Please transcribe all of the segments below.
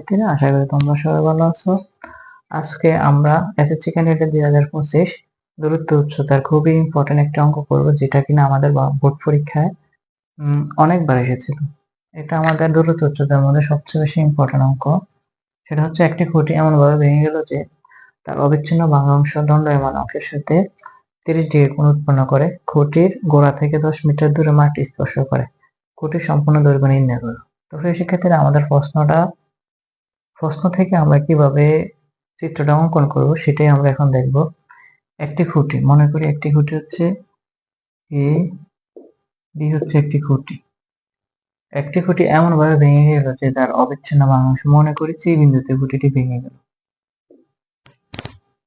আশা করি তোমরা সবাই ভালো আছো। আজকে আমরা এসএসসি ক্যান্ডিডেট 2025 দূরত্ব উচ্চতার খুবই ইম্পর্টেন্ট একটা অঙ্ক করব, যেটা কিনা আমাদের বোর্ড পরীক্ষায় অনেকবার এসেছিল। এটা আমাদের দূরত্ব উচ্চতার মধ্যে সবচেয়ে বেশি ইম্পর্টেন্ট অঙ্ক। সেটা হচ্ছে একটি খুঁটি এমন ভাবে ভেঙে গেল যে তার অবিচ্ছিন্ন ভাঙাংশ দণ্ডায়মান অংশের সাথে 30 ডিগ্রি কোণ উৎপন্ন করে খুঁটির গোড়া থেকে 10 মিটার দূরে মাটি স্পর্শ করে। খুঁটির সম্পূর্ণ দৈর্ঘ্য নির্ণয় করো। তো সেক্ষেত্রে আমাদের প্রশ্ন থেকে আমরা কিভাবে চিত্রটা অঙ্কন করব সেটাই আমরা এখন দেখব। একটি খুঁটি, মনে করি একটি খুঁটি হচ্ছে এ, বি হচ্ছে একটি খুঁটি। একটি খুঁটি এমন ভাবে ভেঙে গেল যে তার অবিচ্ছিন্ন ভাঙাংশ, মনে করি সি বিন্দুতে খুঁটিটি ভেঙে গেল।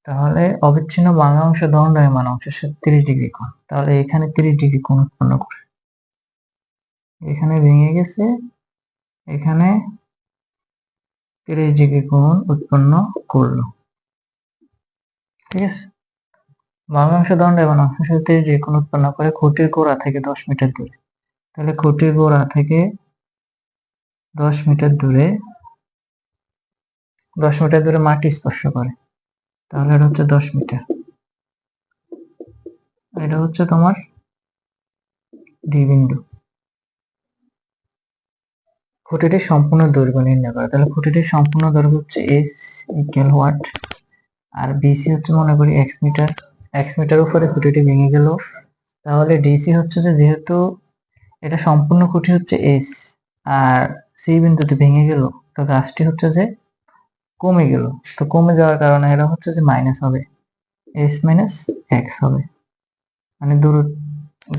তাহলে অবিচ্ছিন্ন ভাঙাংশ দণ্ডায়মান অংশের সাথে 30 ডিগ্রি কোণ, তাহলে এখানে 30 ডিগ্রি কোণ উৎপন্ন করে, এখানে ভেঙে গেছে, এখানে 30 ডিগ্রি কোণ উৎপন্ন করলো। ঠিক আছে, ভাঙাংশ দণ্ডায়মান অংশের সাথে 30 ডিগ্রি কোণ উৎপন্ন করে খুঁটির গোড়া থেকে 10 মিটার দূরে। তাহলে খুঁটির গোড়া থেকে 10 মিটার দূরে মাটি স্পর্শ করে, তাহলে এটা হচ্ছে 10 মিটার। এটা হচ্ছে তোমার ডি বিন্দু। খুঁটিটির সম্পূর্ণ দৈর্ঘ্য নির্ণয় করে, তাহলে খুঁটিটির সম্পূর্ণ দৈর্ঘ্য হচ্ছে এস ইকুয়াল হোয়াট, আর বিসি হচ্ছে মনে করি এক্স মিটার। এক্স মিটার উপরে খুঁটিটি ভেঙে গেল, তাহলে ডিসি হচ্ছে যে, যেহেতু এটা সম্পূর্ণ খুঁটি হচ্ছে এস আর সি বিন্দুতে ভেঙে গেল, তো গাছটি হচ্ছে যে কমে গেল। তো কমে যাওয়ার কারণে এটা হচ্ছে যে মাইনাস হবে, এস মাইনাস এক্স হবে, মানে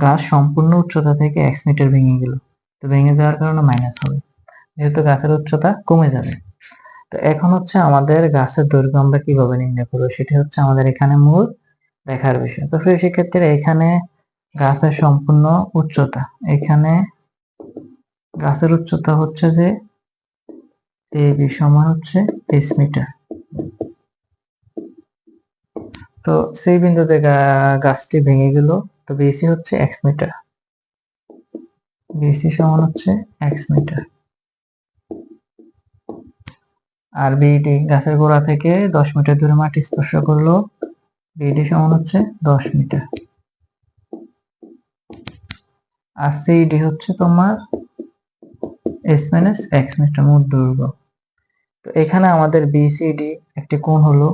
গাছ সম্পূর্ণ উচ্চতা থেকে এক্স মিটার ভেঙে গেল, তো ভেঙে যাওয়ার কারণে মাইনাস হবে, যেহেতু গাছের উচ্চতা কমে যাবে। তো এখন হচ্ছে আমাদের গাছের দৈর্ঘ্য আমরা কিভাবে নির্ণয় করবো, সেটি হচ্ছে আমাদের এখানে মূল দেখার বিষয়। তো সেক্ষেত্রে এখানে গাছের সম্পূর্ণ উচ্চতা, এখানে গাছের উচ্চতা হচ্ছে যে এবি সমান হচ্ছে এস মিটার। তো সেই বিন্দুতে গাছটি ভেঙে গেল, তো বিসি হচ্ছে এক্স মিটার, বিসি সমান হচ্ছে এক্স মিটার। আর বিডি গাছের গোড়া থেকে 10 মিটার দূরে মাটি স্পর্শ করলো, বিডি সমান হচ্ছে 10 মিটার। আর সিডি হচ্ছে তোমার এস মাইনাস এক্স মিটার মোট দৈর্ঘ্য। তো এখানে আমাদের বিসিডি একটি কোণ হলো,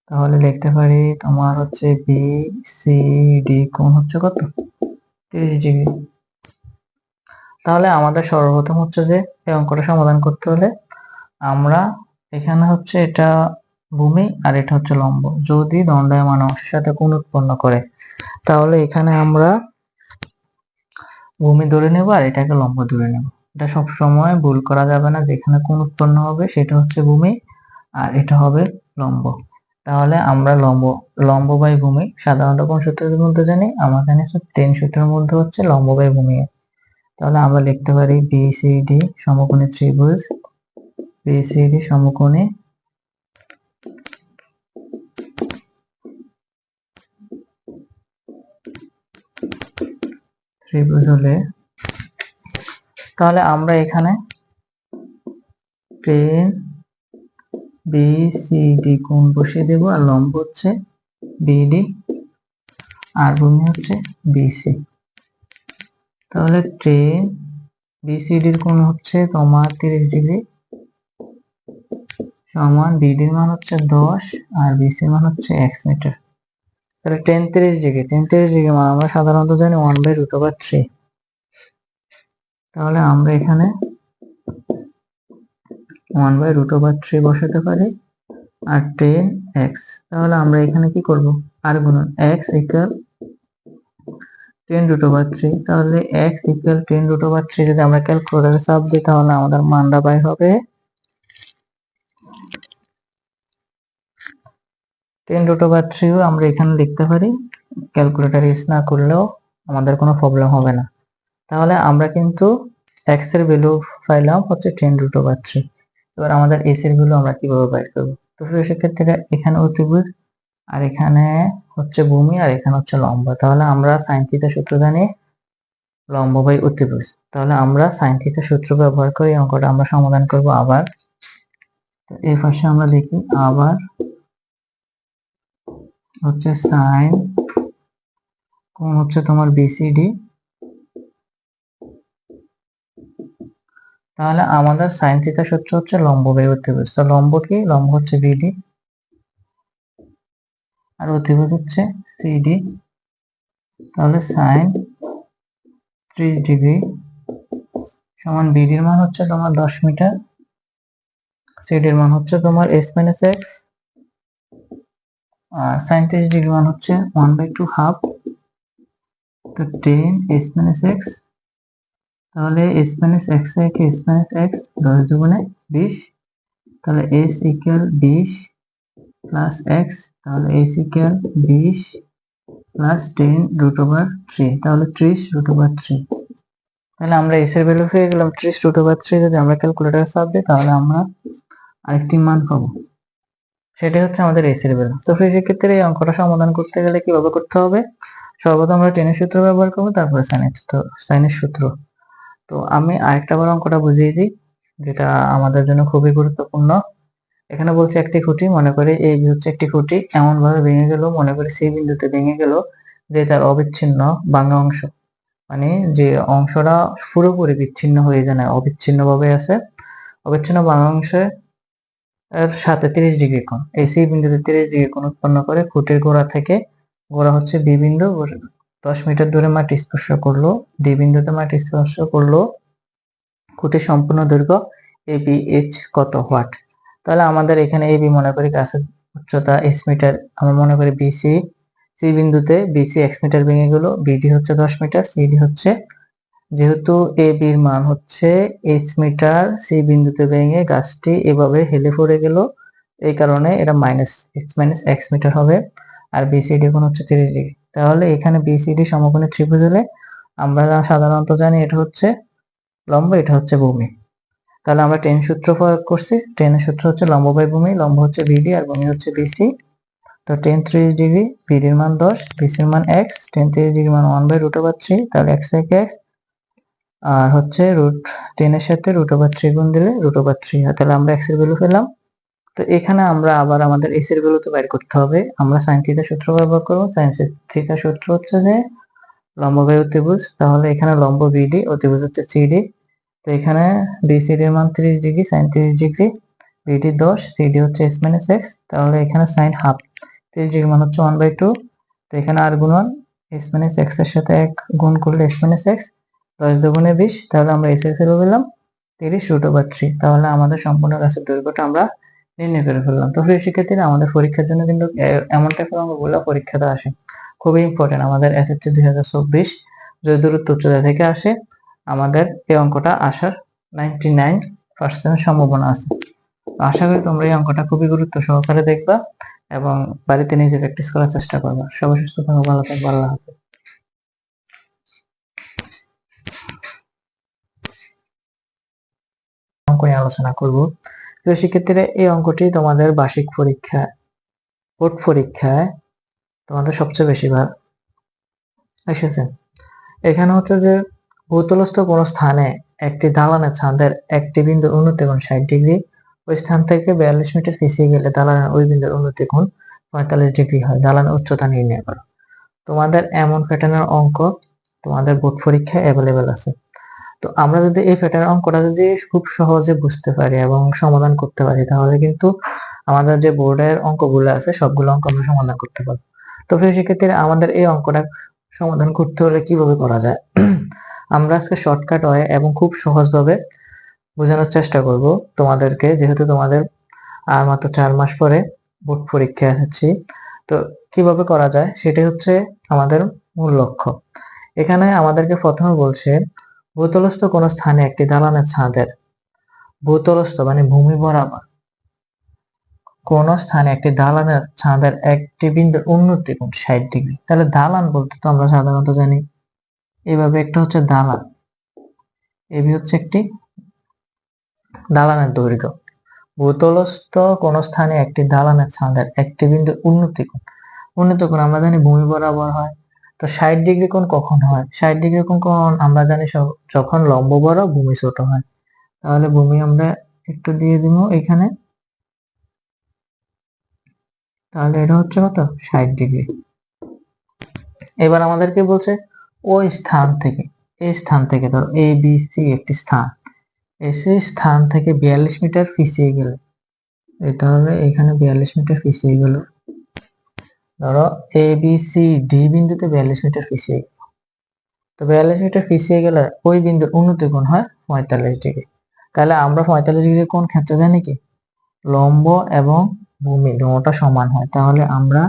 তাহলে লিখতে পারি তোমার হচ্ছে বিসিডি কোণ হচ্ছে কত, 30 ডিগ্রি। তাহলে আমাদের সর্বপ্রথম হচ্ছে যে এই অঙ্কটা সমাধান করতে হলে আমরা এখানে হচ্ছে এটা ভূমি আর এটা হচ্ছে লম্ব, যদি দণ্ডায়মান অংশের সাথে কোণ উৎপন্ন করে তাহলে এখানে আমরা ভূমি ধরে নেব আর এটাকে লম্ব ধরে নেব। এটা সব সময় ভুল করা যাবে না, যেখানে কোণ উৎপন্ন হবে সেটা হচ্ছে ভূমি আর এটা হবে লম্ব। তাহলে আমরা লম্ব বাই ভূমি সাধারণত কোন সূত্রের মধ্যে জানি, আমার জানি টেন সূত্রের মধ্যে হচ্ছে লম্ব বাই ভূমি। তাহলে আমরা লিখতে পারি বিসিডি সমকোণী ত্রিভুজ, বিসিডি সমকোণী ত্রিভুজ হলে, তাহলে আমরা এখানে টেন বিসিডি কোণ বসিয়ে দেব, আর লম্ব হচ্ছে বিডি আর ভূমি হচ্ছে বিসি। তাহলে টেন বিসিডির কোণ হচ্ছে তোমার 30 ডিগ্রি সমান বিডির মান হচ্ছে 10 আর বিসির মান হচ্ছে এক্স মিটার। তাহলে 30 ডিগ্রি মান আমরা সাধারণত জানি 1/√3। তাহলে আমরা এখানে 1/√3 বসাতে পারি আর 10x। তাহলে আমরা এখানে কি করব, আর গুণন x ইকুয়াল 10√3। তাহলে x ইকুয়াল 10√3 যদি আমরা ক্যালকুলেটরে চাপ দিই তাহলে আমাদের মানটা বাই হবে 10√3। আমরা এখানে লিখতে পারি, ক্যালকুলেটর ইউজ না করলেও আমাদের কোনো প্রবলেম হবে না। তাহলে আমরা কিন্তু x এর ভ্যালু পাইলাম হচ্ছে 10√3। এবার আমাদের s এর ভ্যালু আমরা কিভাবে বের করব, তো সেক্ষেত্রে এখানে অতিভুজ আর এখানে হচ্ছে ভূমি আর এখানে হচ্ছে লম্ব। তাহলে আমরা sin থিটা সূত্র জানি, লম্ব বাই অতিভুজ। তাহলে আমরা sin থিটা সূত্র ব্যবহার করে অঙ্কটা আমরা সমাধান করব। আবার এই পাশে আমরা লিখি আবার হচ্ছে সাইন কোণ হচ্ছে তোমার বিসিডি। তাহলে আমাদের সাইন থিটা সূত্র হচ্ছে লম্ব বাই অতিভুজ। তো লম্ব কি? লম্ব হচ্ছে বিডি আর অতিভুজ হচ্ছে সিডি। তাহলে সাইন 30 ডিগ্রি সমান বিডির মান হচ্ছে তোমার 10 মিটার, সিডির মান হচ্ছে তোমার s মাইনাস এক্স, আর সাইন 30 ডিগ্রি মান হচ্ছে 1/2 হাফ, তো 10 s মাইনাস এক্স। তাহলে s মাইনাস এক্স একে s মাইনাস এক্স 10 দুগুণে 20, তাহলে s ইকুয়াল 20 প্লাস এক্স, তাহলে s equal 20 plus 10 root over 3, তাহলে 30 রুট ওভার 3। তাহলে আমরা s এর ভ্যালু পেয়ে গেলাম 30 রুট ওভার 3। যদি আমরা ক্যালকুলেটরে চাপ দিই তাহলে আমরা আরেকটি মান পাবো, সেটা হচ্ছে আমাদের s এর ভ্যালু। তো সেক্ষেত্রে এই অঙ্কটা সমাধান করতে গেলে কিভাবে করতে হবে? সর্বপ্রথম আমরা টেনের সূত্র ব্যবহার করবো, তারপরে সাইনের সূত্র। তো আমি আরেকটা বার অঙ্কটা বুঝিয়ে দিই, যেটা আমাদের জন্য খুবই গুরুত্বপূর্ণ। এখানে বলছে একটি খুঁটি, মনে করে এই হচ্ছে একটি খুঁটি, এমন ভাবে ভেঙে গেল, মনে করে সেই বিন্দুতে ভেঙে গেল যে তার অবিচ্ছিন্ন ভাঙা অংশ, মানে যে অংশটা পুরোপুরি বিচ্ছিন্ন হয়ে যায় না, অবিচ্ছিন্ন ভাবে আছে, অবিচ্ছিন্ন ভাঙা অংশের এর সাথে 30 ডিগ্রি কোণ, এই সি বিন্দুতে 30 ডিগ্রি কোণ উৎপন্ন করে খুঁটির গোড়া থেকে, গোড়া হচ্ছে বি বিন্দু, 10 মিটার দূরে মাটি স্পর্শ করলো, ডি বিন্দুতে মাটি স্পর্শ করলো, খুঁটির সম্পূর্ণ দৈর্ঘ্য এবি এইচ কত ওয়াট? তাহলে আমাদের এখানে এবি মনে করি গাছের উচ্চতা এস মিটার, আমরা মনে করি বিসি, সি বিন্দুতে বিসি এক্স মিটার ভেঙে গেল, বিডি হচ্ছে 10 মিটার, সিডি হচ্ছে, যেহেতু এ বির মান হচ্ছে এইচ মিটার, সি বিন্দুতে ভেঙে গাছটি এভাবে হেলে পড়ে গেল, এই কারণে এটা মাইনাস এক্স মিটার হবে, আর বিসিডি কোণ হচ্ছে 30 ডিগ্রি। তাহলে এখানে বিসিডি সমকোণী ত্রিভুজ হলে আমরা সাধারণত জানি এটা হচ্ছে লম্ব, এটা হচ্ছে ভূমি। তাহলে আমরা টেন সূত্র প্রয়োগ করছি, টেনের সূত্র হচ্ছে লম্ব বাই ভূমি, লম্ব হচ্ছে বিডি আর ভূমি হচ্ছে বিসি। তো টেন 30 ডিগ্রি, বিডির মান 10, বিসির মান এক্স, টেন 30 ডিগ্রি মান 1/√3, তাহলে এক্স থেকে এক্স, আর হচ্ছে রুট 10 এর সাথে √3 গুণ দিলে √3 হয়, তাহলে আমরা এক্স এর ভ্যালু পেলাম। তো এখানে আমরা আবার আমাদের এস এর ভ্যালু তো বের করতে হবে, আমরা সাইন থিটা সূত্র ব্যবহার করব। সাইন থিটা সূত্র হচ্ছে যে লম্ব বাই অতিভুজ, তাহলে এখানে লম্ব বিডি, অতিভুজ হচ্ছে সিডি। তো এখানে বিসিডি এর মান 30 degree, sine 30 degree, BD 10, CD হচ্ছে s মাইনাস এক্স, তাহলে এখানে সাইন হাফ, 30 ডিগ্রি মান হচ্ছে 1/2। তো এখানে আর গুণন s মাইনাস এক্স এর সাথে 1 গুণ করলে s মাইনাস এক্স, 10 দুগুণে 20, তাহলে আমরা s এর ভ্যালু পেলাম 30√3। তাহলে আমাদের সম্পূর্ণ গাছের দৈর্ঘ্যটা আমরা নির্ণয় করে ফেললাম। তো প্রিয় শিক্ষার্থীরা, আমাদের পরীক্ষার জন্য কিন্তু এমন টাইপের অঙ্কগুলো পরীক্ষাতে আসে, খুবই ইম্পর্টেন্ট। আমাদের এসএসসি 2024 যদি দূরত্ব উচ্চতা থেকে আসে, আমাদের এই অঙ্কটা আসার 99% সম্ভাবনা আছে। আশা করি তোমরা এই অঙ্কটা খুবই গুরুত্ব সহকারে দেখবা এবং বাড়িতে নিজে প্র্যাকটিস করার চেষ্টা করবা। সবাই সুস্থ থাকো, ভালো থাকো, আল্লাহ হাফেজ। অঙ্ক নিয়ে আলোচনা করব। তো শিক্ষার্থীরা, এই অঙ্কটি তোমাদের বার্ষিক পরীক্ষা, বোর্ড পরীক্ষায় তোমাদের সবচেয়ে বেশি বার এসেছে। এখানে হচ্ছে যে ভূতলস্থ কোন স্থানে একটি দালানের ছাদের একটি বিন্দুর উন্নতি কোণ 60 ডিগ্রি, ওই স্থান থেকে 42 মিটার পিছিয়ে গেলে দালানের ওই বিন্দুর উন্নতি কোণ 45 ডিগ্রি হয়, দালানের উচ্চতা নির্ণয় করো। তোমাদের এমন প্যাটার্নের অঙ্ক তোমাদের বোর্ড পরীক্ষায় অ্যাভেলেবেল আছে। তো আমরা যদি এই প্যাটার্ন অঙ্কটা যদি খুব সহজে বুঝতে পারি এবং সমাধান করতে পারি, তাহলে কিন্তু আমাদের যে বোর্ডের অঙ্কগুলো আছে সবগুলো অঙ্ক আমরা সমাধান করতে পারবো। তো সেক্ষেত্রে আমাদের এই অঙ্কটা সমাধান করতে হলে কিভাবে করা যায়, আমরা আজকে শর্টকাট হয় এবং খুব সহজভাবে বোঝানোর চেষ্টা করব তোমাদেরকে, যেহেতু তোমাদের আর মাত্র 4 মাস পরে বোর্ড পরীক্ষা আসছে। তো কিভাবে করা যায় সেটাই হচ্ছে আমাদের মূল লক্ষ্য। এখানে আমাদেরকে প্রথমে বলছে ভূতলস্থ কোন স্থানে একটি দালানের ছাদের, ভূতলস্থ মানে ভূমি বরাবর কোন স্থানে একটি দালানের ছাদের একটি বিন্দুর উন্নতি কোণ 60 ডিগ্রি। তাহলে দালান বলতে তো আমরা সাধারণত জানি এভাবে, একটা হচ্ছে দালান, এবি হচ্ছে একটি দালানের দৈর্ঘ্য। ভূতলস্থ কোন স্থানে একটি দালানের ছাদের একটি বিন্দুর উন্নতি কোণ আমরা জানি ভূমি বরাবর হয়। তো 60 ডিগ্রি কোণ কখন হয়? 60 ডিগ্রি কোণ আমরা জানি যখন লম্ব বড় ভূমি ছোট হয়। তাহলে ভূমি আমরা একটু দিয়ে দিব এখানে, তাহলে এটা হচ্ছে কত 60°। এবার আমাদেরকে বলছে ওই স্থান থেকে, এই স্থান থেকে ধরো এ বি সি একটি স্থান, সেই স্থান থেকে 42 মিটার পিছিয়ে গেলে, তাহলে এখানে 42 মিটার পিছিয়ে গেল, ধরো এ বি সি ডি বিন্দুতে 42 মিটার পিছিয়ে, তো 42 মিটার পিছিয়ে গেলে ওই বিন্দুর উন্নতি কোণ হয় 45°। তাহলে আমরা 45° কোণ ক্ষেত্রে জানি কি লম্ব এবং ভূমি দুটোটা সমান হয়, তাহলে আমরা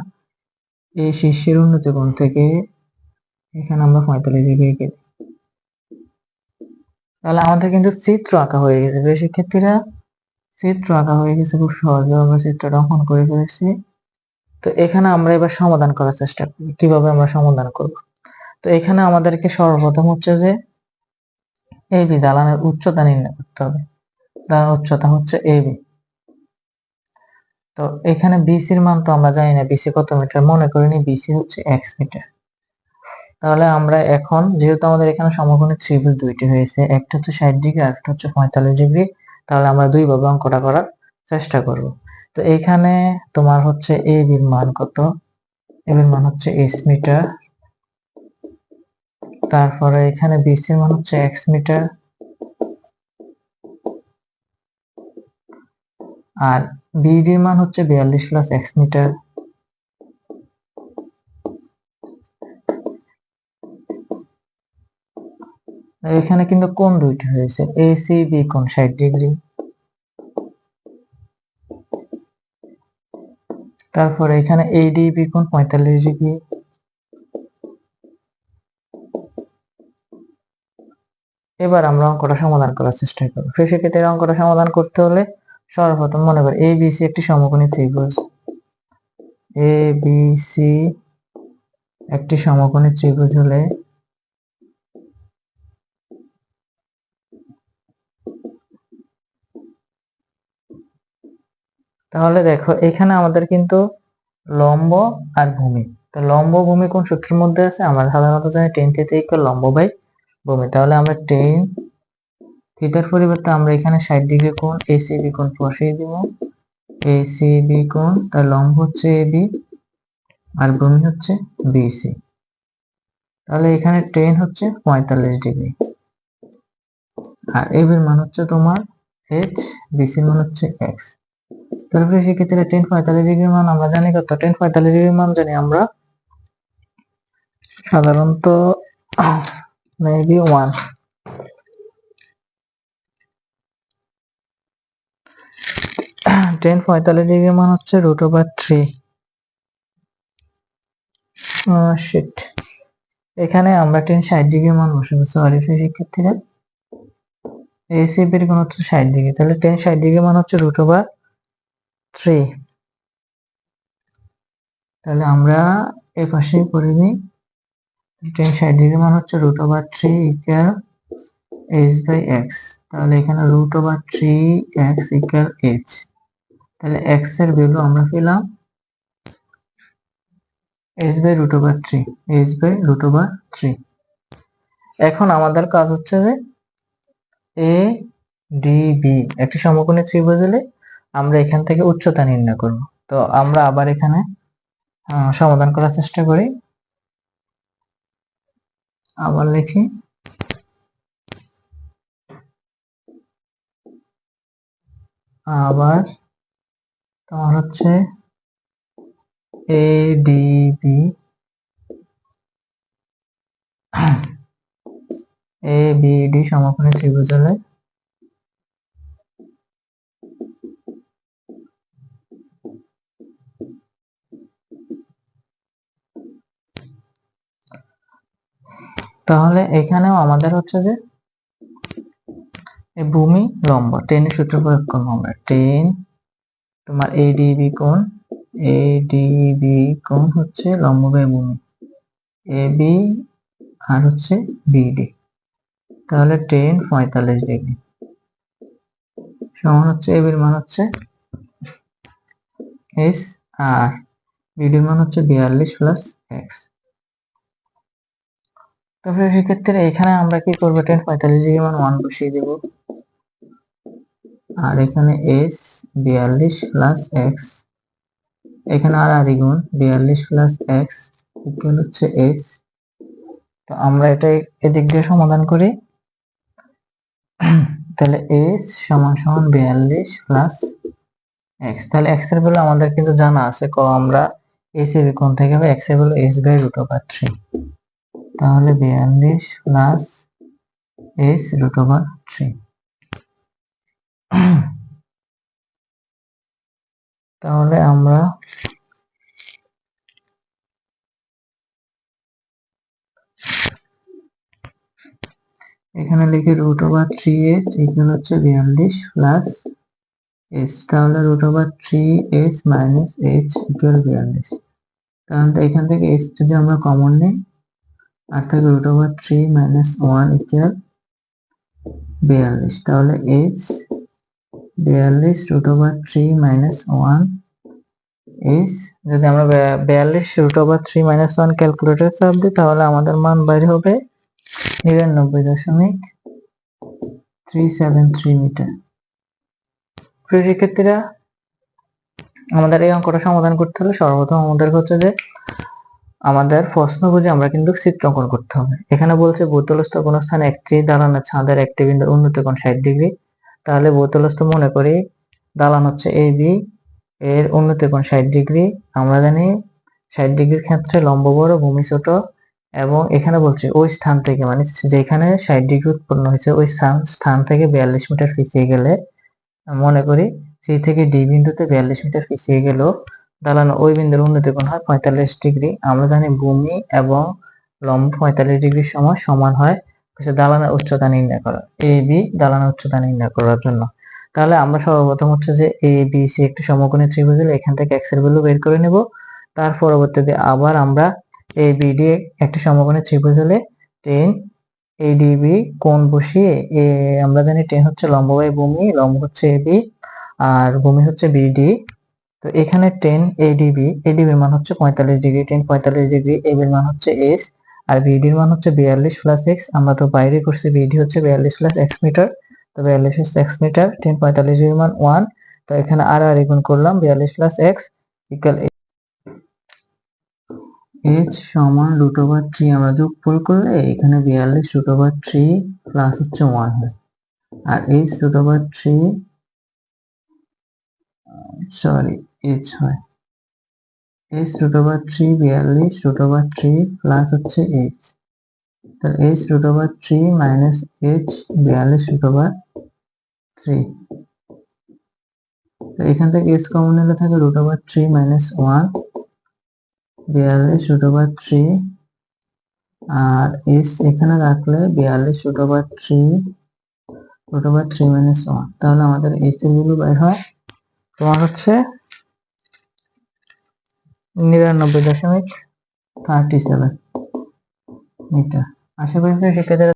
এই শীর্ষের উন্নতি কোণ থেকে এখানে আমরা 45°, তাহলে আমাদের কিন্তু চিত্র আঁকা হয়ে গেছে। শিক্ষার্থীরা চিত্র আঁকা হয়ে গেছে, খুব সহজে আমরা চিত্রটা অঙ্কন করে ফেলেছি। তো এখানে আমরা এবার সমাধান করার চেষ্টা করি, কিভাবে আমরা সমাধান করব। তো এখানে আমাদেরকে সর্বপ্রথম হচ্ছে যে এই বি দালানের উচ্চতা নির্ণয় করতে হবে। দালানের উচ্চতা হচ্ছে এ বি। তো এখানে বিসির মান তো আমরা জানি না, বিসি কত মিটার, মনে করিনি বিসি হচ্ছে এক্স মিটার। তাহলে আমরা এখন যেহেতু আমাদের এখানে সমকোণী ত্রিভুজ দুইটি হয়েছে, একটা হচ্ছে 60°, আর একটা হচ্ছে 45°, তাহলে আমরা দুইভাবে অঙ্কটা করার চেষ্টা করব। তো এখানে তোমার হচ্ছে এ বির মান কত, এ বির মান হচ্ছে এস মিটার, তারপরে এখানে বিসির মান হচ্ছে এক্স মিটার, আর বিডির মান হচ্ছে 42 প্লাস এক্স মিটার। এখানে কিন্তু কোণ দুইটি হয়েছে, এসিবি কোণ 60°, তারপরে এখানে এডিবি কোণ 45°। এবার আমরা অঙ্কটা সমাধান করার চেষ্টা করব। সেক্ষেত্রে অঙ্কটা সমাধান করতে হলে সর্বপ্রথম মনে করি এ বি সি একটি সমকোণী ত্রিভুজ, এ বি সি একটি সমকোণী ত্রিভুজ হলে তাহলে দেখো এখানে আমাদের কিন্তু লম্ব আর ভূমি, তো লম্ব ভূমি কোন সূত্রের মধ্যে আছে, আমরা সাধারণত জানি tan থিটা ইকুয়াল লম্ব বাই ভূমি। তাহলে আমরা tan থিটার পরিবর্তে আমরা এখানে 60° কোণ এসিবি কোণ বসিয়ে দিব। এসিবি কোণ তার লম্ব হচ্ছে এবি আর ভূমি হচ্ছে বিসি। তাহলে এখানে tan হচ্ছে 45°, আর এবির মান হচ্ছে তোমার h, বিসির মান হচ্ছে x। তারপরে সেক্ষেত্রে tan 45° মান আমরা জানি কত, tan 45° মান জানি আমরা সাধারণত মেবি 1। tan 45° মান হচ্ছে √3। শিট, এখানে আমরা tan 60° মান বসাবো, সরি শিক্ষার্থীরা, এসিবি এর কোণ হচ্ছে 60°, তাহলে tan 60° মান হচ্ছে √3। তাহলে আমরা এই পাশে করে নিই, tan 60° মান হচ্ছে √3 ইকুয়াল h বাই x। তাহলে এখানে √3x ইকুয়াল h, তাহলে x এর ভ্যালু আমরা পেলাম h বাই √3, h বাই √3। এখন আমাদের কাজ হচ্ছে যে এ ডি বি একটি সমকোণী ত্রিভুজ হলে আমরা এখান থেকে উচ্চতা নির্ণয় করব। তো আমরা আবার এখানে সমাধান করার চেষ্টা করি, আবার লিখি, আবার তোমার হচ্ছে A D B, A B D সমকোণী ত্রিভুজ হলে তাহলে এখানেও আমাদের হচ্ছে যে ভূমি লম্ব টেনের সূত্র প্রয়োগ করবো আমরা, টেন তোমার এডিবি কোণ, এডিবি কোণ হচ্ছে লম্ব বাই ভূমি এবি আর হচ্ছে বিডি। তাহলে টেন 45° সমান হচ্ছে এবির মান হচ্ছে এস আর বিডির মান হচ্ছে 42 প্লাস এক্স। তাহলে সেক্ষেত্রে এখানে আমরা কি করবো, টেন 45° মান 1 বসিয়ে দেব, আর এখানে এস 42 প্লাস এক্স এখানে আর গুণ 42 প্লাস এক্স ইকুয়াল হচ্ছে এইচ। তো আমরা এটা এদিক দিয়ে সমাধান করি। তাহলে এইচ সমান সমান 42 প্লাস এক্স। তাহলে এক্স এর ভ্যালু আমাদের কিন্তু জানা আছে, আমরা এইচ এর কোণ থেকে হবে এক্স এর value h by root over 3। তাহলে 42 প্লাস এইচ রুট ওভার 3। তাহলে আমরা এখানে লিখি রুট ওভার 3h ইকুয়াল হচ্ছে 42 প্লাস h। তাহলে root over 3h minus h equal 42। তাহলে এখান থেকে h যদি আমরা কমন নিই আর থাকে রুট ওভার 3 মাইনাস 1 ইকুয়াল 42। তাহলে h 42 root over 3 minus 1 h। যদি আমরা 42 রুট ওভার 3 মাইনাস 1 ক্যালকুলেটর চাপ দিই তাহলে আমাদের মান বাইর হবে 99.373 মিটার। প্রিয় শিক্ষার্থীরা, আমাদের এই অঙ্কটা সমাধান করতে হলে সর্বপ্রথম আমাদের হচ্ছে যে আমাদের প্রশ্ন বুঝে আমরা কিন্তু চিত্র অঙ্কন করতে হবে। এখানে বলছে ভূতলস্থ কোন স্থানে একটি দালানের ছাদের একটি বিন্দুর উন্নতি কোণ 60 ডিগ্রি। তাহলে ভূতলস্থ মনে করি দালান হচ্ছে এ বি, এর উন্নতি কোণ 60 ডিগ্রি। আমরা জানি 60 ডিগ্রির ক্ষেত্রে লম্ব বড় ভূমি ছোট, এবং এখানে বলছে ওই স্থান থেকে মানে যেখানে 60 ডিগ্রি উৎপন্ন হয়েছে ওই স্থান থেকে 42 মিটার পিছিয়ে গেলে, মনে করি সি থেকে ডি বিন্দুতে 42 মিটার পিছিয়ে গেল দালান ওই বিন্দুর উন্নতি কোণ হয় 45 ডিগ্রি। আমরা জানি ভূমি এবং লম্ব 45 ডিগ্রির সমান হয়। দালানের উচ্চতা নির্ণয় করা, এ বি দালানের উচ্চতা নির্ণয় করার জন্য। তাহলে আমরা সর্বপ্রথম হচ্ছে যে এ বি সি একটি সমকোণী ত্রিভুজ হলে এখান থেকে এক্স এর ভ্যালু বের করে নেব। তার পরবর্তীতে আবার আমরা এ বি ডি একটি সমকোণী ত্রিভুজ হলে 10 এডিবি কোণ বসিয়ে আমরা জানি 10 হচ্ছে লম্ব বাই ভূমি, লম্ব হচ্ছে এবি আর ভূমি হচ্ছে বিডি। তো এখানে 10 এডিবি, এডিবির মান হচ্ছে 45 ডিগ্রি, 10 45 ডিগ্রি, এবির মান হচ্ছে এস আর বিডির মান হচ্ছে 42 প্লাস এক্স। আমরা তো বাইরে করছি বিডি হচ্ছে 42 প্লাস এক্স মিটার। তো 42 প্লাস এক্স মিটার, 10 45 ডিগ্রির মান 1। তো এখানে আর গুণ করলাম 42 প্লাস এক্স ইকুয়াল h সমান রুট ওভার 3। আমরা যোগফল করলে এখানে 42 রুট ওভার 3 প্লাস হচ্ছে 1 হয়, আর h রুট ওভার 3 h হয় h root over 3 42 root over 3 plus হচ্ছে h। তাহলে h root over 3 minus h 42 root over 3। তো এখান থেকে h কমন নিলে থাকে root over 3 minus 1 42 root over 3 আর s এখানে রাখলে 42 root over 3 root over 3 minus 1। তাহলে আমাদের h এর ভ্যালু বের হয় তোমার হচ্ছে 99.37 মিটার। আশা করি শিক্ষার্থীরা